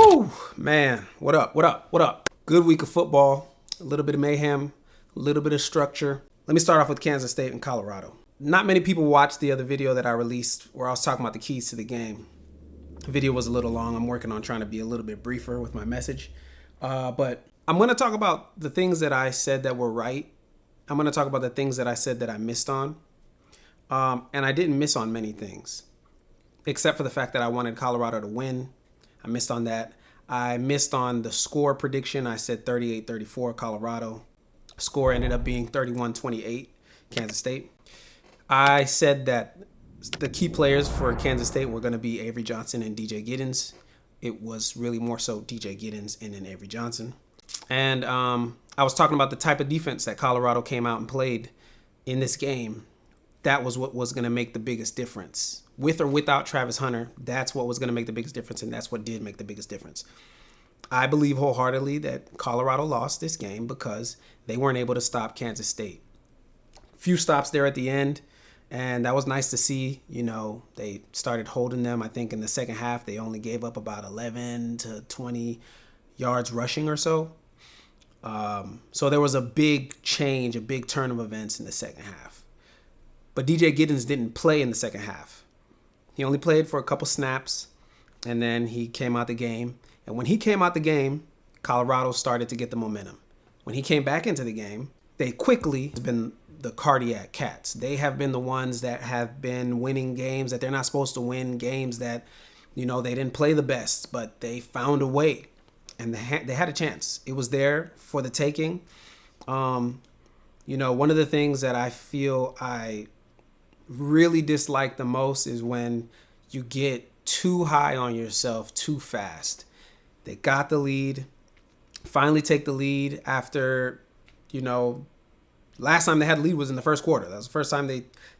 Woo, man. What up? Good week of football. A little bit of mayhem, a little bit of structure. Let me start off with Kansas State and Colorado. Not many people watched the other video that I released where I was talking about the keys to the game. The video was a little long. I'm working on trying to be a little bit briefer with my message. But I'm going to talk about the things that I said that were right. I'm going to talk about the things that I said that I missed on. And I didn't miss on many things, except for the fact that I wanted Colorado to win. I missed on that. I missed on the score prediction. I said 38-34 Colorado. Score ended up being 31-28 Kansas State. I said that the key players for Kansas State were going to be Avery Johnson and DJ Giddens. It was really more so DJ Giddens and then Avery Johnson. And I was talking about the type of defense that Colorado came out and played in this game. That was what was going to make the biggest difference. With or without Travis Hunter, that's what was going to make the biggest difference, and that's what did make the biggest difference. I believe wholeheartedly that Colorado lost this game because they weren't able to stop Kansas State. Few stops there at the end, and that was nice to see. You know, they started holding them. I think in the second half, they only gave up about 11 to 20 yards rushing or so. So there was a big change, a big turn of events in the second half. But DJ Giddens didn't play in the second half. He only played for a couple snaps, and then he came out the game. And when he came out the game, Colorado started to get the momentum. When he came back into the game, they quickly have been the cardiac cats. They have been the ones that have been winning games that they're not supposed to win, games that, you know, they didn't play the best, but they found a way. And they had a chance. It was there for the taking. You know, one of the things that I feel I really dislike the most is when you get too high on yourself too fast. They got the lead, finally take the lead after, you know, last time they had the lead was in the first quarter. That was the first time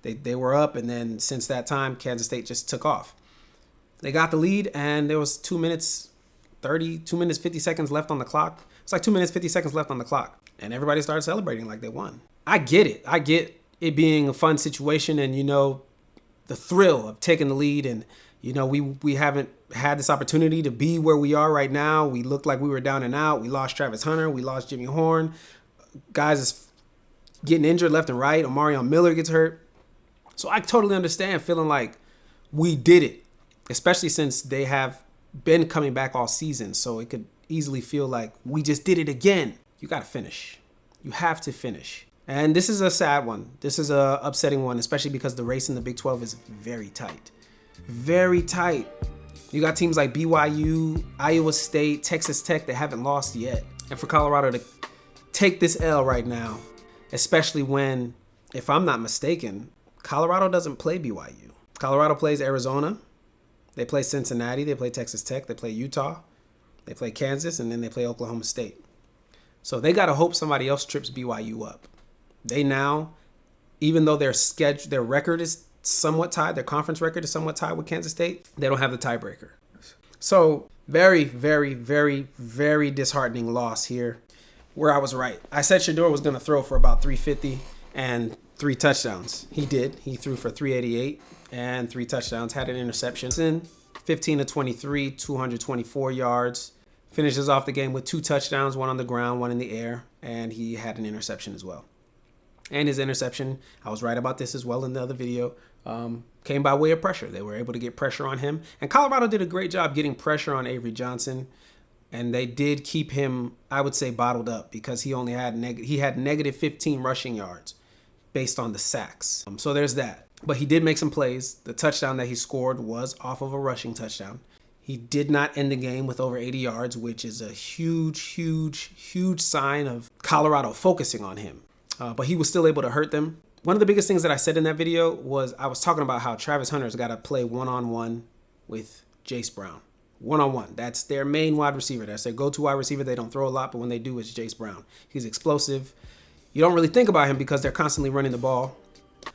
they were up, and then since that time, Kansas State just took off. They got the lead, and there was 2 minutes 50 seconds left on the clock. It's like 2 minutes, 50 seconds left on the clock, and everybody started celebrating like they won. I get it. I get it being a fun situation and, you know, the thrill of taking the lead. And, you know, we haven't had this opportunity to be where we are right now. We looked like we were down and out. We lost Travis Hunter. We lost Jimmy Horn. Guys is getting injured left and right. Omarion Miller gets hurt. So I totally understand feeling like we did it, especially since they have been coming back all season. So it could easily feel like we just did it again. You got to finish. You have to finish. And this is a sad one. This is a upsetting one, especially because the race in the Big 12 is very tight. Very tight. You got teams like BYU, Iowa State, Texas Tech that haven't lost yet. And for Colorado to take this L right now, especially when, if I'm not mistaken, Colorado doesn't play BYU. Colorado plays Arizona. They play Cincinnati. They play Texas Tech. They play Utah. They play Kansas, and then they play Oklahoma State. So they got to hope somebody else trips BYU up. They now, even though their record is somewhat tied, their conference record is somewhat tied with Kansas State, they don't have the tiebreaker. So very, very, very, very disheartening loss here where I was right. I said Shedeur was going to throw for about 350 and 3 touchdowns. He did. He threw for 388 and 3 touchdowns, had an interception. 15 to 23, 224 yards. Finishes off the game with 2 touchdowns, 1 on the ground, 1 in the air, and he had an interception as well. And his interception, I was right about this as well in the other video, came by way of pressure. They were able to get pressure on him. And Colorado did a great job getting pressure on Avery Johnson. And they did keep him, I would say, bottled up because he only had negative 15 rushing yards based on the sacks. So there's that. But he did make some plays. The touchdown that he scored was off of a rushing touchdown. He did not end the game with over 80 yards, which is a huge, huge, huge sign of Colorado focusing on him. But he was still able to hurt them. One of the biggest things that I said in that video was I was talking about how Travis Hunter's got to play one-on-one with Jayce Brown. One-on-one. That's their main wide receiver. That's their go-to wide receiver. They don't throw a lot, but when they do, it's Jayce Brown. He's explosive. You don't really think about him because they're constantly running the ball.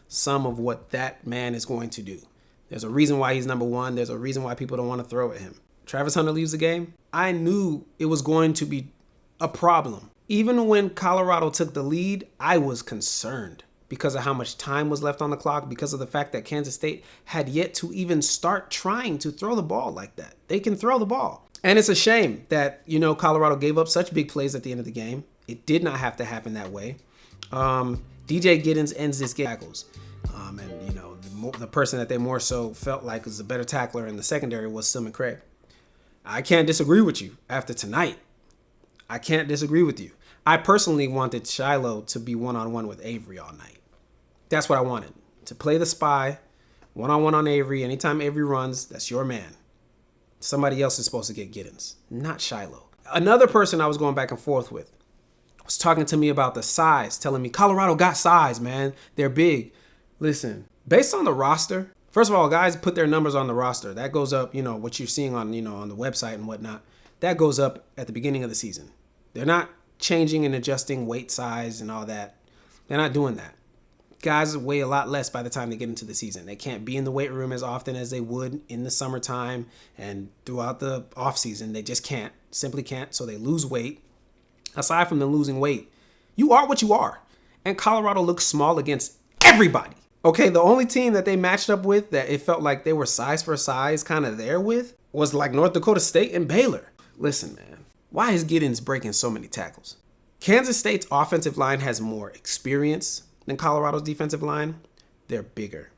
Some of what that man is going to do. There's a reason why he's number one. There's a reason why people don't want to throw at him. Travis Hunter leaves the game. I knew it was going to be a problem. Even when Colorado took the lead, I was concerned because of how much time was left on the clock, because of the fact that Kansas State had yet to even start trying to throw the ball like that. They can throw the ball. And it's a shame that, Colorado gave up such big plays at the end of the game. It did not have to happen that way. DJ Giddens ends this game tackles. The person that they more so felt like was a better tackler in the secondary was Silman Craig. I can't disagree with you after tonight. I can't disagree with you. I personally wanted Shiloh to be one-on-one with Avery all night. That's what I wanted. To play the spy, one-on-one on Avery. Anytime Avery runs, that's your man. Somebody else is supposed to get Giddens, not Shiloh. Another person I was going back and forth with was talking to me about the size, telling me Colorado got size, man. They're big. Listen, based on the roster, first of all, guys put their numbers on the roster. That goes up, what you're seeing on, on the website and whatnot. That goes up at the beginning of the season. They're not changing and adjusting weight size and all that. They're not doing that. Guys weigh a lot less by the time they get into the season. They can't be in the weight room as often as they would in the summertime and throughout the offseason. They just can't, simply can't. So they lose weight. Aside from them losing weight, you are what you are. And Colorado looks small against everybody. Okay, the only team that they matched up with that it felt like they were size for size kind of there with was like North Dakota State and Baylor. Listen, man, why is Giddens breaking so many tackles? Kansas State's offensive line has more experience than Colorado's defensive line. They're bigger.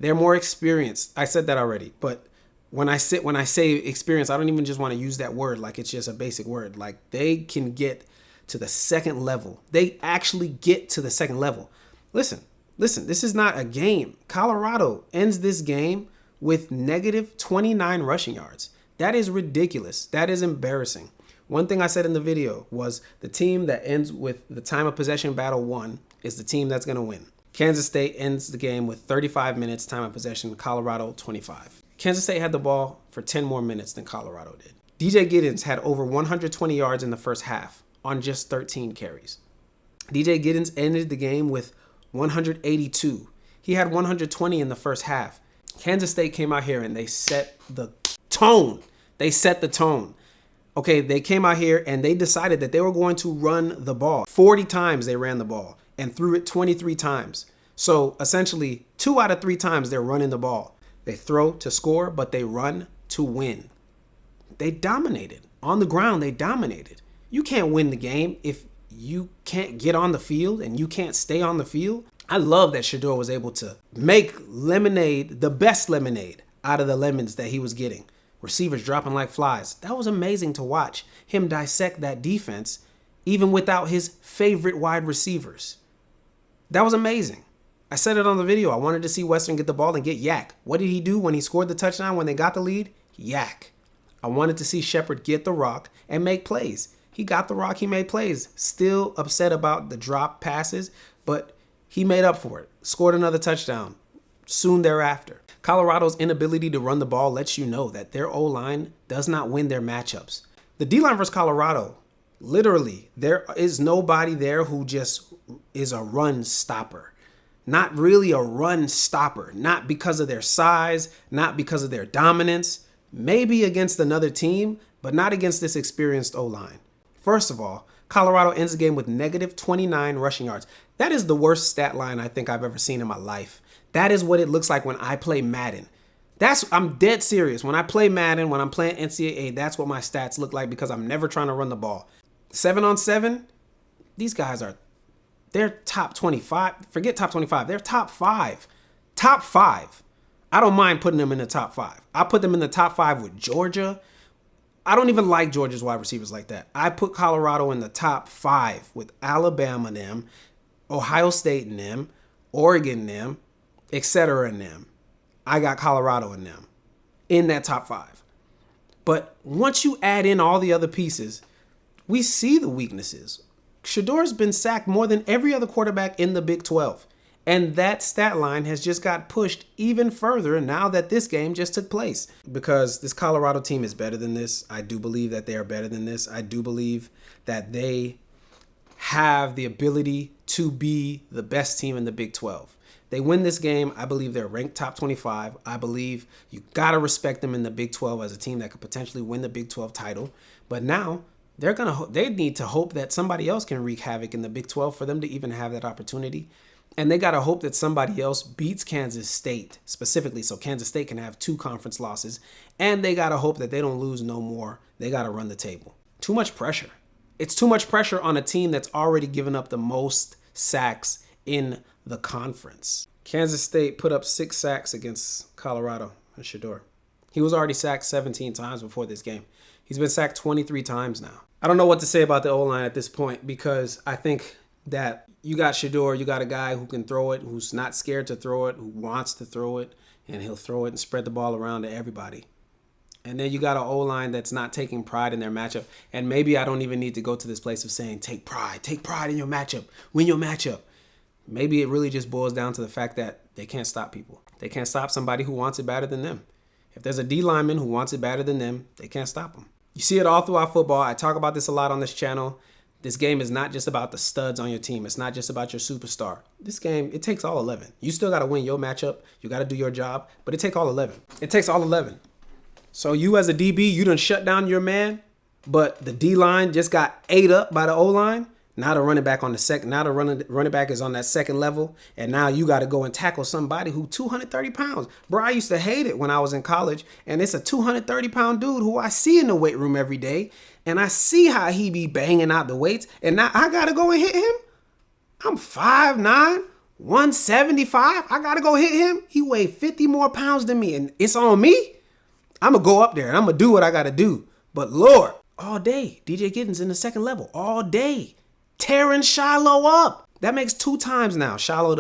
They're more experienced. I said that already, but when I say experience, I don't even just want to use that word like it's just a basic word. Like they can get to the second level. They actually get to the second level. Listen, this is not a game. Colorado ends this game with negative 29 rushing yards. That is ridiculous. That is embarrassing. One thing I said in the video was the team that ends with the time of possession battle 1 is the team that's going to win. Kansas State ends the game with 35 minutes time of possession, Colorado 25. Kansas State had the ball for 10 more minutes than Colorado did. DJ Giddens had over 120 yards in the first half on just 13 carries. DJ Giddens ended the game with 182. He had 120 in the first half. Kansas State came out here and they set the tone. Okay, they came out here and they decided that they were going to run the ball. 40 times they ran the ball and threw it 23 times. So essentially 2 out of 3 times they're running the ball. They throw to score, but they run to win. They dominated. On the ground, they dominated. You can't win the game if you can't get on the field and you can't stay on the field. I love that Shedeur was able to make lemonade, the best lemonade, out of the lemons that he was getting. Receivers dropping like flies. That was amazing to watch him dissect that defense, even without his favorite wide receivers. That was amazing. I said it on the video. I wanted to see Western get the ball and get yak. What did he do when he scored the touchdown when they got the lead? Yak. I wanted to see Shepard get the rock and make plays. He got the rock, he made plays. Still upset about the drop passes, but he made up for it. Scored another touchdown soon thereafter. Colorado's inability to run the ball lets you know that their O-line does not win their matchups. The D-line versus Colorado, literally, there is nobody there who just is a run stopper. Not really a run stopper. Not because of their size, not because of their dominance. Maybe against another team, but not against this experienced O-line. First of all, Colorado ends the game with negative 29 rushing yards. That is the worst stat line I think I've ever seen in my life. That is what it looks like when I play Madden. I'm dead serious. When I play Madden, when I'm playing NCAA, that's what my stats look like because I'm never trying to run the ball. 7-on-7, these guys they're top 25. Forget top 25. They're top 5. Top 5. I don't mind putting them in the top 5. I put them in the top 5 with Georgia. I don't even like Georgia's wide receivers like that. I put Colorado in the top 5 with Alabama and them, Ohio State and them, Oregon and them, etc. and them. I got Colorado and them in that top 5. But once you add in all the other pieces, we see the weaknesses. Shedeur's been sacked more than every other quarterback in the Big 12. And that stat line has just got pushed even further now that this game just took place. Because this Colorado team is better than this. I do believe that they are better than this. I do believe that they have the ability to be the best team in the Big 12. They win this game. I believe they're ranked top 25. I believe you got to respect them in the Big 12 as a team that could potentially win the Big 12 title. But now they need to hope that somebody else can wreak havoc in the Big 12 for them to even have that opportunity. And they got to hope that somebody else beats Kansas State specifically so Kansas State can have 2 conference losses. And they got to hope that they don't lose no more. They got to run the table. Too much pressure. It's too much pressure on a team that's already given up the most sacks in the conference. Kansas State put up 6 sacks against Colorado and Shedeur. He was already sacked 17 times before this game. He's been sacked 23 times now. I don't know what to say about the O-line at this point because I think that you got Shedeur, you got a guy who can throw it, who's not scared to throw it, who wants to throw it, and he'll throw it and spread the ball around to everybody. And then you got an O-line that's not taking pride in their matchup. And maybe I don't even need to go to this place of saying, take pride in your matchup, win your matchup. Maybe it really just boils down to the fact that they can't stop people. They can't stop somebody who wants it better than them. If there's a D lineman who wants it better than them, they can't stop them. You see it all throughout football. I talk about this a lot on this channel. This game is not just about the studs on your team. It's not just about your superstar. This game, it takes all 11. You still got to win your matchup. You got to do your job, but it takes all 11. It takes all 11. So you as a DB, you done shut down your man, but the D-line just got ate up by the O-line. Now the running back on the second, now the running back is on that second level, and now you got to go and tackle somebody who 230 pounds. Bro, I used to hate it when I was in college, and it's a 230-pound dude who I see in the weight room every day, and I see how he be banging out the weights, and now I got to go and hit him? I'm 5'9", 175. I got to go hit him? He weighed 50 more pounds than me, and it's on me? I'm going to go up there, and I'm going to do what I got to do. But Lord, all day, DJ Giddens in the second level, all day. Tearing Shiloh up. That makes 2 times now. Shiloh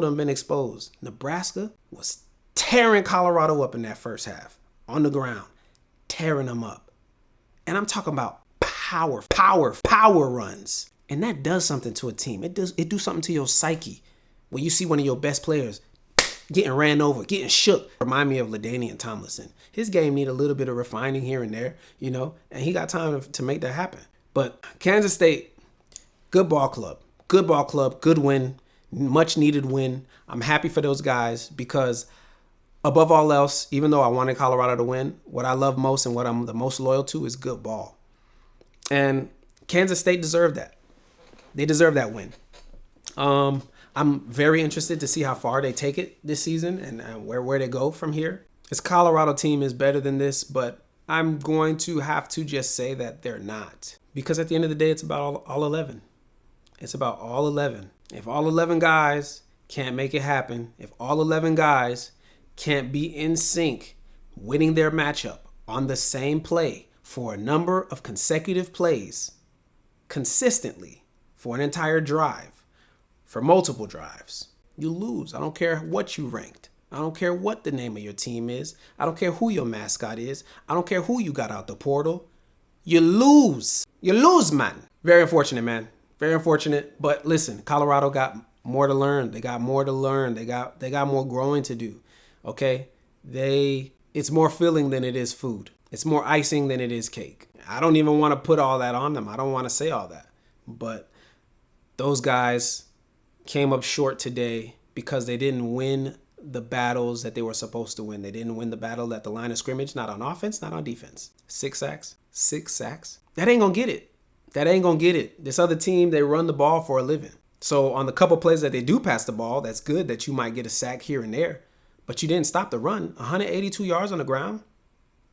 done been exposed. Nebraska was tearing Colorado up in that first half. On the ground. Tearing them up. And I'm talking about power runs. And that does something to a team. It do something to your psyche. When you see one of your best players getting ran over, getting shook. Remind me of LaDainian Tomlinson. His game need a little bit of refining here and there, and he got time to make that happen. But Kansas State, good ball club, good win, much needed win. I'm happy for those guys because above all else, even though I wanted Colorado to win, what I love most and what I'm the most loyal to is good ball. And Kansas State deserved that. They deserve that win. I'm very interested to see how far they take it this season and where they go from here. This Colorado team is better than this, but I'm going to have to just say that they're not. Because at the end of the day, it's about all 11. It's about all 11. If all 11 guys can't make it happen, if all 11 guys can't be in sync, winning their matchup on the same play for a number of consecutive plays, consistently, for an entire drive, for multiple drives, you lose. I don't care what you ranked. I don't care what the name of your team is. I don't care who your mascot is. I don't care who you got out the portal. You lose. You lose, man. Very unfortunate, man. Very unfortunate. But listen, Colorado got more to learn. They got more to learn. They got more growing to do. Okay? It's more filling than it is food. It's more icing than it is cake. I don't even want to put all that on them. I don't want to say all that. But those guys came up short today because they didn't win the battles that they were supposed to win. They didn't win the battle at the line of scrimmage, not on offense, not on defense. 6 sacks. 6 sacks. That ain't gonna get it. That ain't gonna get it. This other team, they run the ball for a living. So on the couple plays that they do pass the ball, that's good that you might get a sack here and there. But you didn't stop the run. 182 yards on the ground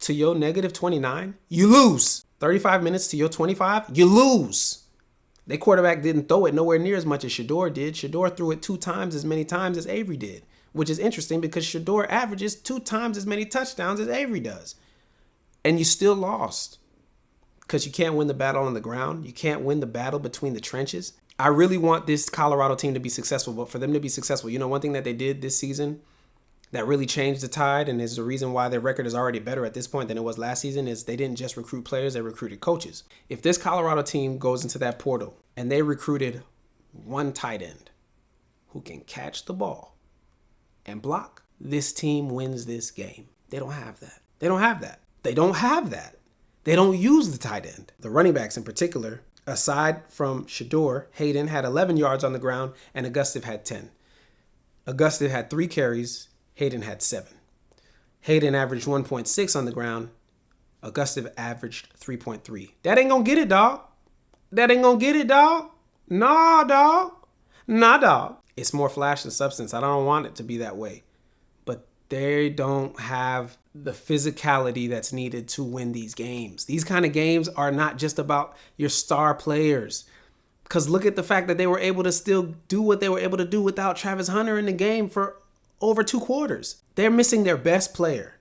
to your negative 29. You lose. 35 minutes to your 25. You lose. Their quarterback didn't throw it nowhere near as much as Shedeur did. Shedeur threw it 2 times as many times as Avery did, which is interesting because Shedeur averages 2 times as many touchdowns as Avery does. And you still lost because you can't win the battle on the ground. You can't win the battle between the trenches. I really want this Colorado team to be successful, but for them to be successful, one thing that they did this season that really changed the tide and is the reason why their record is already better at this point than it was last season is they didn't just recruit players, they recruited coaches. If this Colorado team goes into that portal and they recruited one tight end who can catch the ball and block, this team wins this game. They don't have that. They don't have that. They don't have that. They don't use the tight end. The running backs in particular, aside from Shedeur, Hayden had 11 yards on the ground and Augustin had 10. Augustin had 3 carries. Hayden had 7. Hayden averaged 1.6 on the ground. Augustin averaged 3.3. That ain't gonna get it, dog. That ain't gonna get it, dog. Nah, dog. Nah, dog. It's more flash than substance. I don't want it to be that way. But they don't have the physicality that's needed to win these games. These kind of games are not just about your star players. Because look at the fact that they were able to still do what they were able to do without Travis Hunter in the game for over 2 quarters. They're missing their best player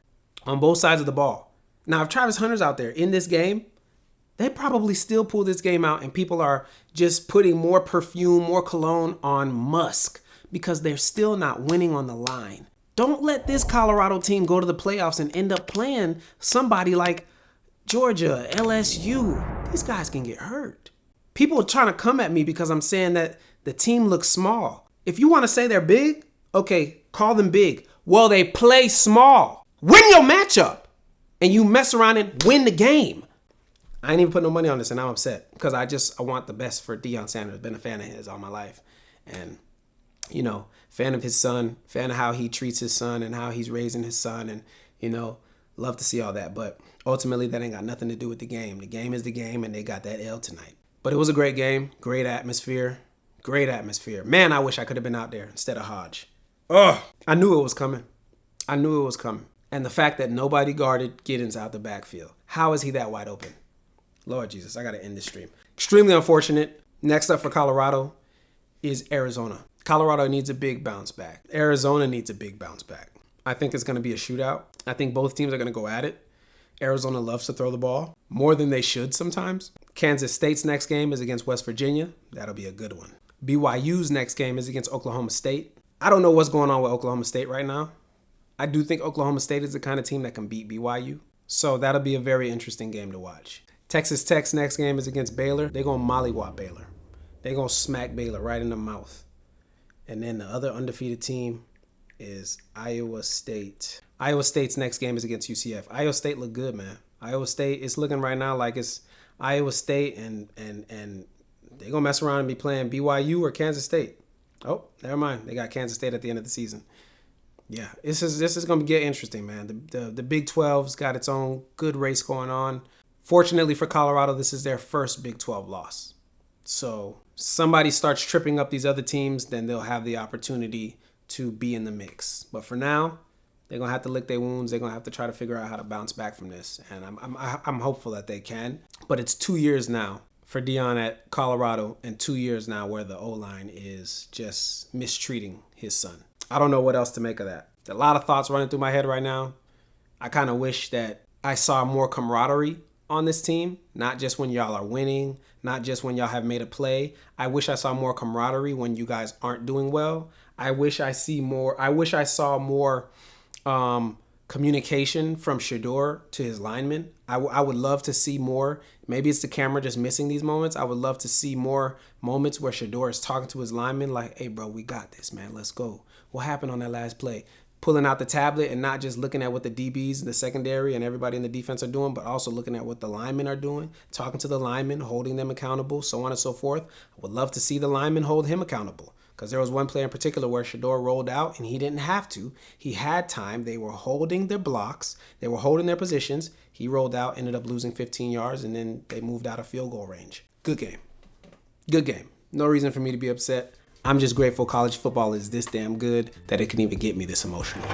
on both sides of the ball. Now, if Travis Hunter's out there in this game, they probably still pull this game out and people are just putting more perfume, more cologne on Musk because they're still not winning on the line. Don't let this Colorado team go to the playoffs and end up playing somebody like Georgia, LSU. These guys can get hurt. People are trying to come at me because I'm saying that the team looks small. If you want to say they're big, okay, call them big. Well, they play small. Win your matchup and you mess around and win the game. I ain't even put no money on this and I'm upset because I want the best for Deion Sanders. Been a fan of his all my life. And, you know, fan of his son, fan of how he treats his son and how he's raising his son and, you know, love to see all that. But ultimately that ain't got nothing to do with the game. The game is the game and they got that L tonight. But it was a great game. Great atmosphere. Great atmosphere. Man, I wish I could have been out there instead of Hodge. Oh, I knew it was coming. I knew it was coming. And the fact that nobody guarded Giddens out the backfield. How is he that wide open? Lord Jesus, I got to end this stream. Extremely unfortunate. Next up for Colorado is Arizona. Colorado needs a big bounce back. Arizona needs a big bounce back. I think it's going to be a shootout. I think both teams are going to go at it. Arizona loves to throw the ball more than they should sometimes. Kansas State's next game is against West Virginia. That'll be a good one. BYU's next game is against Oklahoma State. I don't know what's going on with Oklahoma State right now. I do think Oklahoma State is the kind of team that can beat BYU. So that'll be a very interesting game to watch. Texas Tech's next game is against Baylor. They're going to mollywop Baylor. They're going to smack Baylor right in the mouth. And then the other undefeated team is Iowa State. Iowa State's next game is against UCF. Iowa State look good, man. Iowa State is looking right now like it's Iowa State and they're going to mess around and be playing BYU or Kansas State. Oh, never mind. They got Kansas State at the end of the season. Yeah, this is going to get interesting, man. The Big 12's got its own good race going on. Fortunately for Colorado, this is their first Big 12 loss. So somebody starts tripping up these other teams, then they'll have the opportunity to be in the mix. But for now, they're going to have to lick their wounds. They're going to have to try to figure out how to bounce back from this. And I'm hopeful that they can. But it's 2 years now for Deion at Colorado and 2 years now where the O-line is just mistreating his son. I don't know what else to make of that. A lot of thoughts running through my head right now. I kind of wish that I saw more camaraderie on this team, not just when y'all are winning, not just when y'all have made a play. I wish I saw more camaraderie when you guys aren't doing well. I wish I saw more communication from Shedeur to his linemen. I would love to see more. Maybe it's the camera just missing these moments. I would love to see more moments where Shedeur is talking to his linemen like, hey, bro, we got this, man. Let's go. What happened on that last play? Pulling out the tablet and not just looking at what the DBs, the secondary, and everybody in the defense are doing, but also looking at what the linemen are doing, talking to the linemen, holding them accountable, so on and so forth. I would love to see the linemen hold him accountable because there was one play in particular where Shedeur rolled out and he didn't have to. He had time. They were holding their blocks. They were holding their positions. He rolled out, ended up losing 15 yards, and then they moved out of field goal range. Good game. Good game. No reason for me to be upset. I'm just grateful college football is this damn good that it can even get me this emotional.